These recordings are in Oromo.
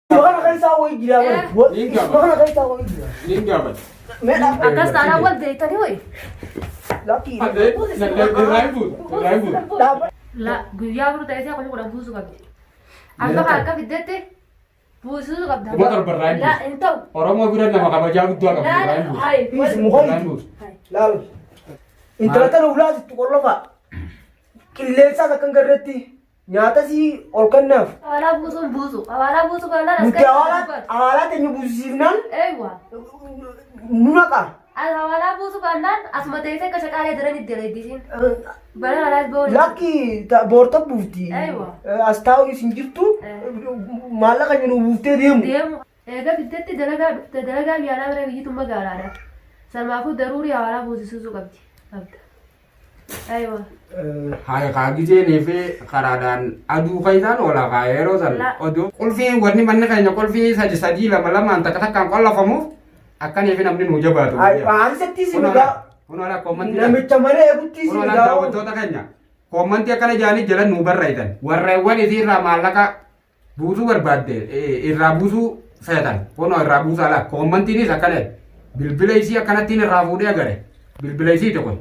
Makana kan sawa gida ba. Makana kan sawa gida. Ninga ba. Akas tara wal de tani hoy. Laki. Ade, raibu. La guyya buru taise ko ko busu ka. Akka fiddete busu ka da. Motor berraibu. La ento. Oromo bira nama kabaja gudwa ka raibu. Hai. Is muhoy. Lal. Intalatan ulas tukollofa. Qilleensa kan garretti. Nyaata si ol kannaaf. Awala busu. Awala busu ka la. Nuti awala teenyu buusifnaan Ewa. nunaqa. Awala busu ka nan asma taise ka shakale daran iddere disin. Bara alas bo. Laki boorta buufti. Aywa. As taa'u isin jirtu maallaqa jiru buuftee deemu. Deemu. Eega fiddete dalagaa biyyaanaa bira biyyi tumma gaaraadha. Salmaafuu daruuri awala buusisuusu qabdi. Aywa. Hai kagije nefe karadan adu kaitan ola kaero san odo kulfi warni manne kaynya kulfi sadi lama anta katakan kolla famu akan nefe namni nuja batu Ay, setti siniga. uno ala komen Namicha malee eegutti uno ala siniga. tawo tota kanya komen ti akana jani jalan nu barraitan warrewan iti ramalaka busu barbadde irra busu setan uno irra busu ala komen ti ni sakale bilbila isi akana tin rafude agare bilbila isi to kon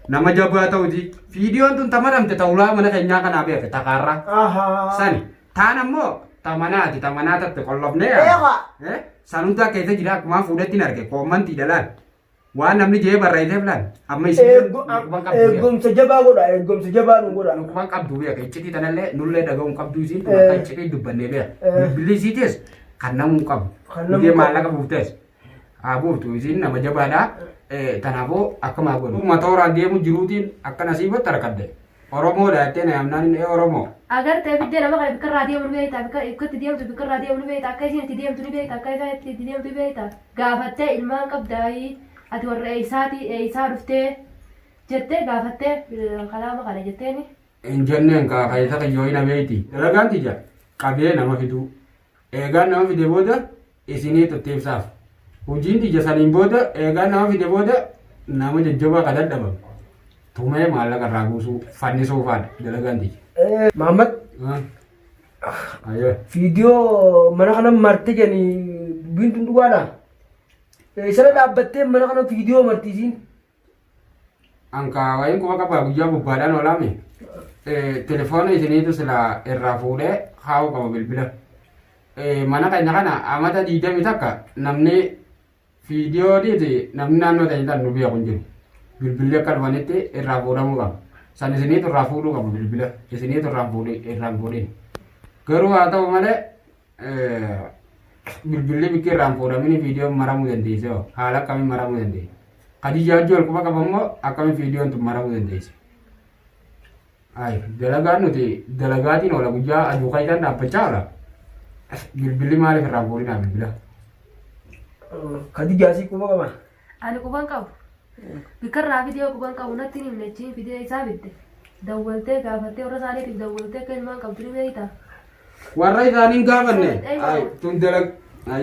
nama jaba tau di video tun tamaram te taula mana kenya kan abe ke takara Aha. sani tanam mo tamanata te kollob ne Iya, Kak. sanunta ke te jidak ma fude tinar ke komen ti dalan wa namni je barai te plan amma isi Eegum sejaba godha, eegum sejaba nu godha. kuman kabdu ya ke citi tanalle nulle daga kabdu sin kan citi dubbanne be bili sites kanna kab Kannam dia kab. malaka buftes abu tu isin nama jabada tanabo akama gono matora dia mu jirutin akan nasibat tarakadde oromo da tene amnan oromo Agar te bidde nama kale bikar radio mun beita bikar ikut diam tu bikar radio mun beita kaisi ti diam tu beita kaisi ti diam tu beita gafatte ilman qabdai ati warra isati isa dufte jette gafatte kalama kale jette ni enjenne ka kaisa ka joina beiti dalaganti ja kabe nama fitu egan nama fide boda isini to tefsaf hujinti jasanin boda egan nama fide boda nama jajjaba kadadaba tume malaka ragusu fanniso fad dalaganti Muhammad, ayo video mana kana marti jani bintu duwala. Isara dhaabbattee mana kana video martisin. angka wayin kuma kapa gujja bubbaadhaan olame telefoona isiniitu sila irraa fuudhee haa'u qaba bilbila mana keenya kana amata 20 takka namni viidiyoo dhiiti namni naannoo ta'e nu biyya kun jiru bilbilli akka dhufanitti irraa fuudhamuu qaba san isiniitu irraa fuudhuu qaba bilbila isiniitu irraa fuudhin garuu haa ta'u malee bilbilli bikki irraan fuudhamini viidiyoon maramuu dandeesse haala akkamiin maramuu dandeesse Khadija jual kuma kabammo akami video untuk maramu dandeesse. Ay, dalagaan nuti dalagaatiin ola guyyaa aduu kaitan dhaabbachaa bilbilli maaliif irraan fuudhinaa bilbila. Khadija si kuma kama. ani kuban qabu bikarraa video kuban qabu natti hin himnechi video isaa bidde dawwaltee gaafattee warra isaaniitiif dawwaltee akka ilmaan qabdu ni beeyta Warra isaaniin gaafanne ay tun dalag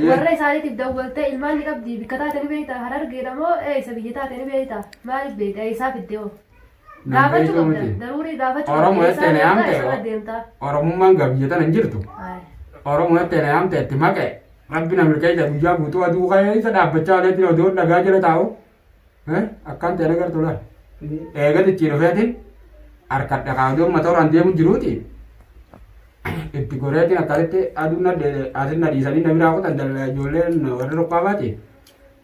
warra isaaniitiif dawwaltee ilmaan ni qabdi bikka taate ni beeyta harargeedha moo isa biyya taate ni beeyta maaliif beeyta isaa bidde oo gaafachuu qabda daruurii gaafachuu Oromoo jettee na isaa yaamte deemta Oromummaan gabiyyatan hin jirtu. Oromoo jettee na yaamte itti maqe rabbi na milkeessa guyyaa guutuu aduu keessa dhaabbachaa oleetiin odoo dhagaa jala taa'u akkaan ta'e agartu laal. Eegat ittiin dhufeetiin harka dhaqaa odoo matooraan deemu jiruuti. Itti goreetiin akkasitti aduun asin dhiisanii namni raawwatan ijoolleen warra rokkaabaati.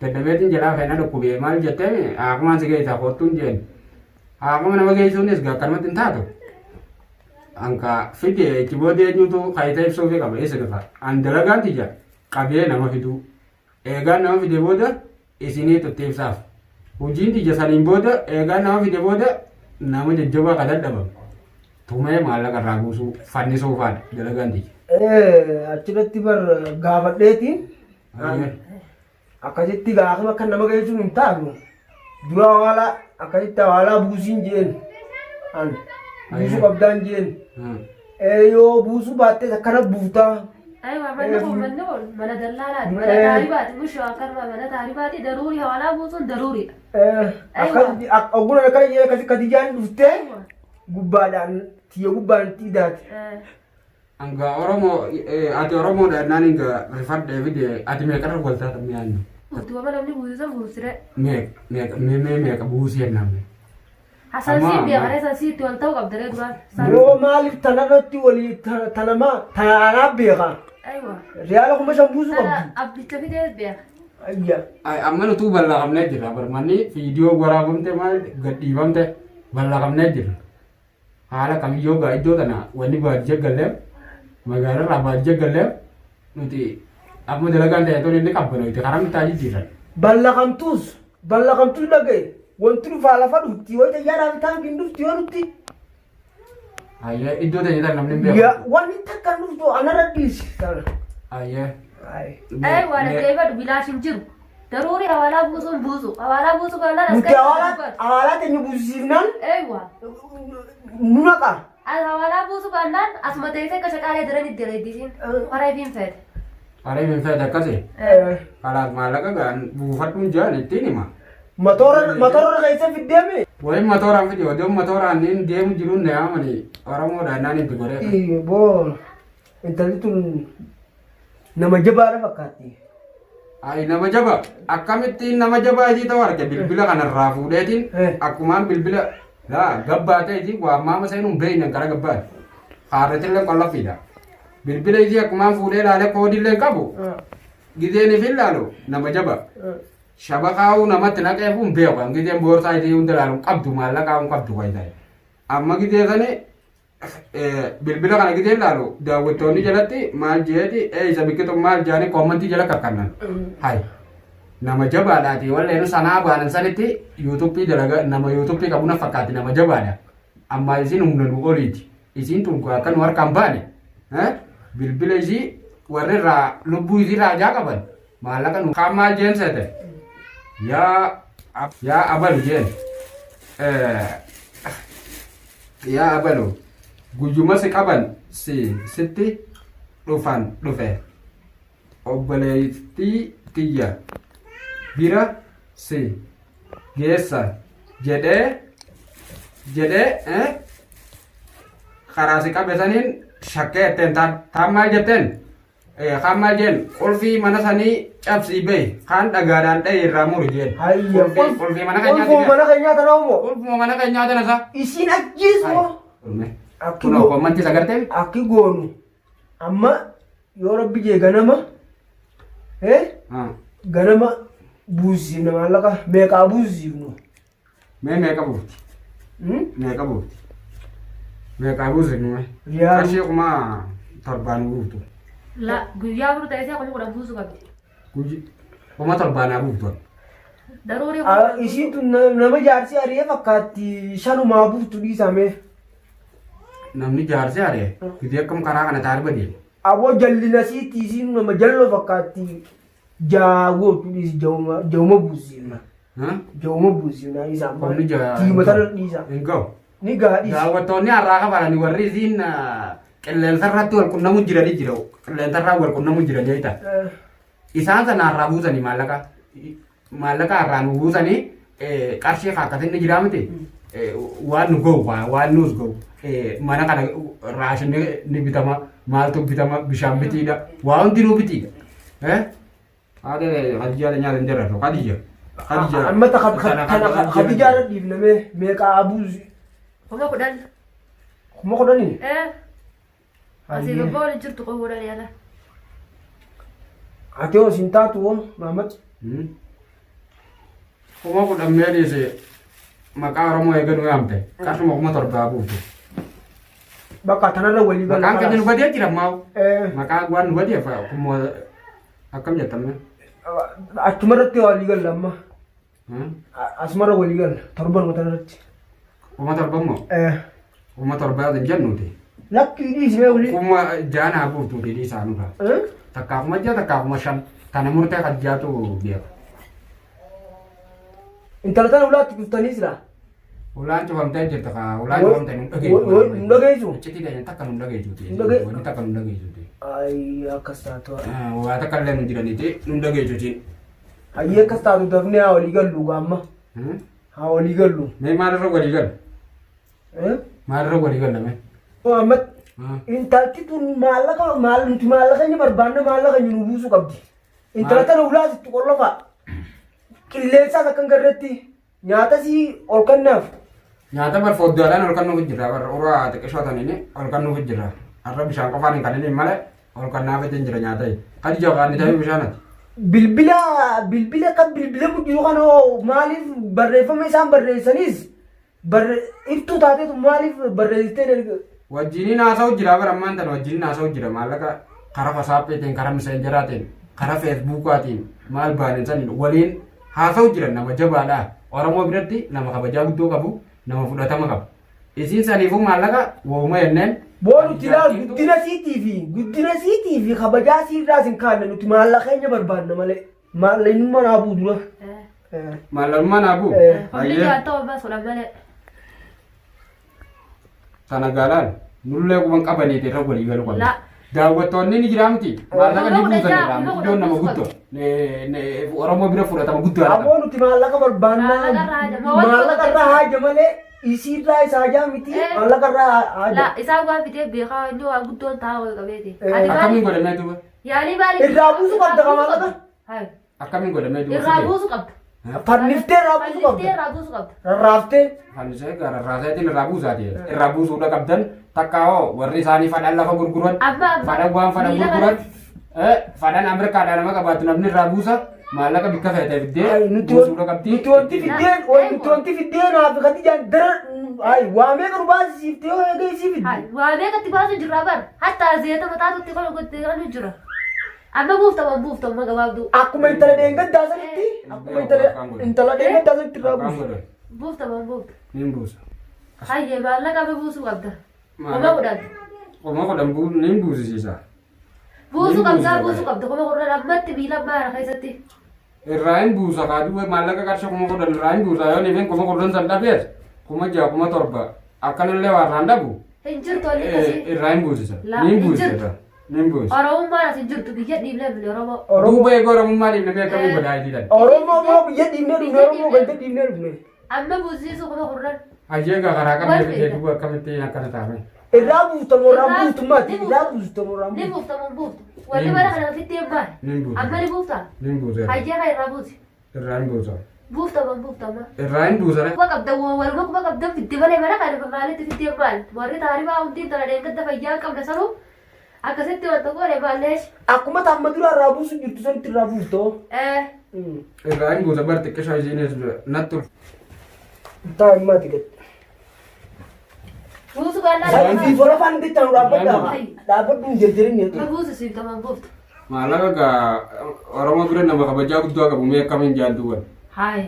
Daddabeetiin jalaa feena dhukkubee maal jettee haakumaan si geessaa kottuun jeen. Haakuma nama geessuunis akkanumatti hin taatu. Anka fide itti booda eenyutu kaayita ibsuufii qaba eessa dhufa. An dalagaan tija qabee nama fidu. Eegaan nama fide booda isinii tutti ibsaaf. Hojiin tija saniin booda eegaan nama fide booda nama jajjabaa ka dadhabamu. Tumee maallaqa irraa buusuu fannisuu faadha dalagaan tija. Achirratti bar gaafadheetiin akkasitti gaafuma akka nama geessuun hin taatu. Dura haala akkasitti haala buusiin jeen. Buusuu qabdaan jeen. Yoo buusuu baattees akkana buutaa. Aywa mana dallalaati mana taaribaati mushoo akkanuma mana taaribaati daruurii hawaalaa buusuun daruuriidha. Ogguna akkana jee Khadijaan dhuftee gubbaadhaan tiyya gubbaan itti hidhaate. Angga Oromo ati Oromo dan nani ga Rifat David ati me kar golta tamian. Tuh apa namanya buusan buusre. Me ka buusian namne. Hasan sih biar Hasan sih tuh tahu kab dari dua. Yo malif tanarati wali tanama tanara biya. Aywa. Riala kuma shan busu Tara kabdu. abdi tapi dia biar. Ayya. Ay amma tu balla kamne jira barmani video gorabum te mal gadi bamte balla kamne jira. Hala kami yoga ido tana wani ba jegalem magara raba jegalem nuti amma dalagan te to ni kabano ite karam taji jira. Balla kamtus lagay. Wantru fala fadu ti wata yara bitan bindu ti wanuti. Ayya ido te ni namne be. Ya wani takkan do anara dis. Ayya Ay. Aywa ada kayak bilasin jiru. Daruri awala busu kalau Muti awala te nyubusinan Aywa. nunaka. Awala busu kanan asmate saya kesekali dari di sini. Parai bimfed. Are min fa da kase. Kala malaka gan bufat mun jani tini ma. Motor kaisa fiddeme. Wai motoran video do motoran nin game jirun ne amani orang mo da nani bigore. Iya bon. Intali tun nama jabara fakati. Ai nama jaba akamitin nama jaba ji tawar ke bilbila kana rafu detin aku mam bilbila la gabba ta ji wa mama sai num bein kara gabba haratin le kolla fida bilbila ji aku mam fude la le kodi le kabu gideni fillalo nama jaba shabakau nama tena ke bum be ko giden bor sai ji undala kabdu mala ka kabdu wai dai amma gide gane bilbila kana giden lalo da wetoni jalati mal jeti sabiketo mal jani komenti jala kakanan hai nama jaba da ti walle no sana banan saniti youtube dalaga nama youtube kabuna fakati nama jaba da amma izin umnan oliti izin tun ko akan war kambane bilbila isi warre ra lubu isi raja kaban malakan kamal jen sete ya abal jen ya abalu gujuma si kaban si siti dufan dufe obbaleti tiya bira si gesa jede karasi kabesanin shakke tentan tamal jeten kamal jen ulfi mana sani capsi be kan dagaran dai ramur jen Ayya. ulfi mana kan Ulfu mana kanya tanamu. ulfi mana kan nyata nasa Isin ajis mo. ulme Aku kuno komanti sagarte Aki gonu. Amma yo rabbi je ganama. Ganama buzi na malaka meka buzi no. me kabuti me kabuti me kabuzi no Ya. kashi kuma tarban butu La guyya buru tadi saya kalau busu kabi. kuji kuma tarban butu Daruri Isin tu nama jarsi ariya fakati shanu mabu tu di same. namni jarse are gidi kam kara kana tar badi Abo jalli nasi tisin nama jallo fakati jago tu di jawma buzi na. Jawma buzi na isa ma. Omni ja Ti matar di isa. engkau Ni ga di. da watoni araka bara ni warri zin kellen sarratu wal kunna mujira di jiro kellen sarra wal kunna mujira di ita isan sana rabuza ni malaka ranu buza ni karshi kakatin ni jiramati wan go wan nus go mana kana ration ni bitama mal to bitama bisham bitida wan dinu bitida ade hadiya nya rendera to kadija Amma ta khadija di na me ka abuzi. Kuma kudan. Kuma ko dani. Asih gabol jirtu ko hudan ya lah. Ateo sinta tu Mamat. kuma ko dam meri se makaro mo e ganu amte kasu mo motor babu Baka tanara wali gal. maka kan nu dia tidak mau Eh maka gwan nu dia fa kuma akam ya tamne atmara te wali gal lamma. Asmara wali gal tarban matarat. kuma motor mo kuma motor ba da jannu de Lakki di sime wali. kuma jana bu tu di sanu ka takak ma ja takak ma sham tanamur ta kadja tu dia Intalatan ulat kustanis la. ulan coba mta je taka ulan coba mta Ndage ju. citi da takkan ndage ju ti Ndage. wani takkan ndage ju ti Ay akastatu. wa takkan len dira ni ti ndage ju ti Ayye kastatu dafne wali gal lu gamma. Ha wali gal lu. me ma ro gari gal ma ro gari gal me Mamat Intalti tun nuti maallaqanya barbaanna maallaqanya nu buusuu qabdi. Intala tana ulaasitti qollafa. Qilleensaas akka hin garreetti nyaata si ol kennaaf. Nyaata bar foddaadhaan ol kennuuf jira bar uraa xiqqishoo taniin ol kennuuf jira. Har'a bishaan qofaan hin kanneen malee ol kennaaf jira nyaata. Kadi jawaan ni ta'e bishaanati. Bilbila kan bilbila guddisuu kana maaliif barreeffama isaan barreessanis ibtuu taateetu maaliif barreessitee wajjiniin haasa'u jira bara ammaan tan wajjiniin haasa'u jira maallaqa karaa fasaapheetiin karaa miseenjeraatiin karaa feesbuukaatiin maal baaneen saniin waliin haasa'u jira nama jabaadha oromoo biratti nama kabajaa guddoo qabu nama fudhatama qabu isiin saniifuu maallaqa wooma jenneen boonu tilaa guddina siitii fi kabajaa siirraas hin kaanne nuti maallaqa keenya barbaanna malee maallaqnummaa naabuu dura. Maallaqnummaa naabuu. Hundi jaalatoo ammas godhan malee. Sana galaan nullee kuban qabanii irra walii galu qabna. Daawwattoonni ni jira miti. Maallaqa ni buusanidha. Iddoon nama guddoo. Oromoo bira fudhatama guddaadha. Aboo nuti maallaqa barbaanna. Maallaqa irraa haaja malee isiirraa isaa jaa miti. Maallaqa irraa haaja. Isaan waan fidee beekaa inni waan guddoon taa'aa wal qabeeti. Akkamiin godhamee duuba? Yaalii maaliif? Irraa buusu qabda ka maallaqa. Akkamiin godhamee duuba? Irraa buusu qabda. Fanniftee irraa buusu qabda. Irraa buusu qabda. Rarraaftee. Fannisee rarraaseetiin irraa buusaati. Irraa buusuudha qabdan takkaa'oo warri isaanii fadhaan lafa gurguran. Fadhaan waan fadhaan gurguran. Fadhaan Ameerikaadhaa nama qabaatu namni irraa buusa. Maallaqa bikka fe'atee fiddee buusuudha qabdi. Nuti wanti fiddeen hafi kati jaan dara waamee kan baasisiiftee yoo eegee isii fidde. Waamee katti baasu jirra bar. Hatta zeeta mataatutti kan gottee kan jira. Amma buuftamu gabaabduu. Akkuma intala dheengaddaa sanitti akkuma intala dheengaddaa sanitti irraa buusu. Buuftamu. Niin buusa. Hayyee maallaqa amma buusuu qabda. Qoma godhan. Qoma godhan niin buusisiisa. Buusuu qabda qoma godhan ammatti miila maara keessatti. Irraa hin buusa kaaduu maallaqa qarshii qoma godhan irraa hin buusa yoo niifin qoma godhan san dhabees kuma ja'a kuma torba akkanallee warraan dhabu. Hin jirtu olii kasii. Irraa hin buusisa. Niin buusisa. Niin buusa. Oromummaan as hin jirtu biyya dhiiblee bile Oromoo. Duuba eegoo Oromummaa dhiiblee biyya kamii godhaa jiran. Oromoo moo biyya dhiibnee dhufne Oromoo ganda dhiibnee dhufne. Amma buusisuu qoma godhan. Hayyee karaa qabee duuba akkamitti akkana taa'ame. Irraa buuftamu irraa buuftummaati. Irraa buuftamu irraa Ni buuftamu buuftu. Wanti bara kana fittee baal. Amma ni buuftaa. Niin buusa. Hayyee kan irraa buusi. Irraa hin buusa. Buuftama. Irraa hin buusa. Kuma qabda waluma kuma qabda fitti malee mana kana maalitti fittee baal. Warri taarifaa hundi intala deeggadda fayyaa qabda sanuu akkasitti wanta godhe baallees. Akkuma tamma dura irraa buusu jirtu sanitti irraa buuftoo. Irraa hin buusa bar xiqqishaa isiinis nattu. Taa himmaati gad. Buusu gaallaa. Wanti tola faan bittan dhaabbadhaa. Dhaabbadhu hin jejjerin. Buusu siiftaman buufta. Maallaqa gaa Oromoo bira nama kabajaa guddaa qabu mee akkamiin jaalduwwan. Haye.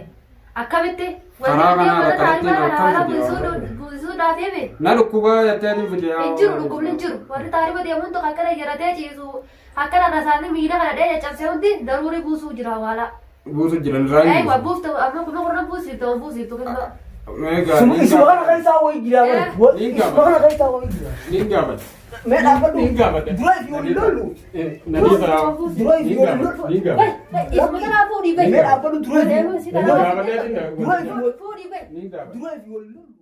Akkamitti? Karaa kanaa akkamitti buusuu dhaafeeme. Na dhukkuba jetteetiin fide. Hin jiru dhukkubni hin jiru. Warri taarifa deemuun tokko akkana jaratee ciisu. Akkana rasaanii miila kana dhee caccabsee hundi daruurii buusuu jira waala. Buusu jiran irraa hin buusu. Buufta amma kuma kurnan buusiiftu kenna. Isuma kana keessaa wayii jira. Isuma kana keessaa wayii jira. Niin gaafata. Mee dhaabbadhu. Niin gaafata. Dura ifi waliin lollu. Nadii baraa. Dura ifi waliin lollu. Niin gaafata. Isuma kana fuudhii bahi. Mee dhaabbadhu dura ifi. Niin gaafata. Dura ifi waliin lollu. Fuudhii bahi. Niin gaafata. Dura ifi waliin lollu.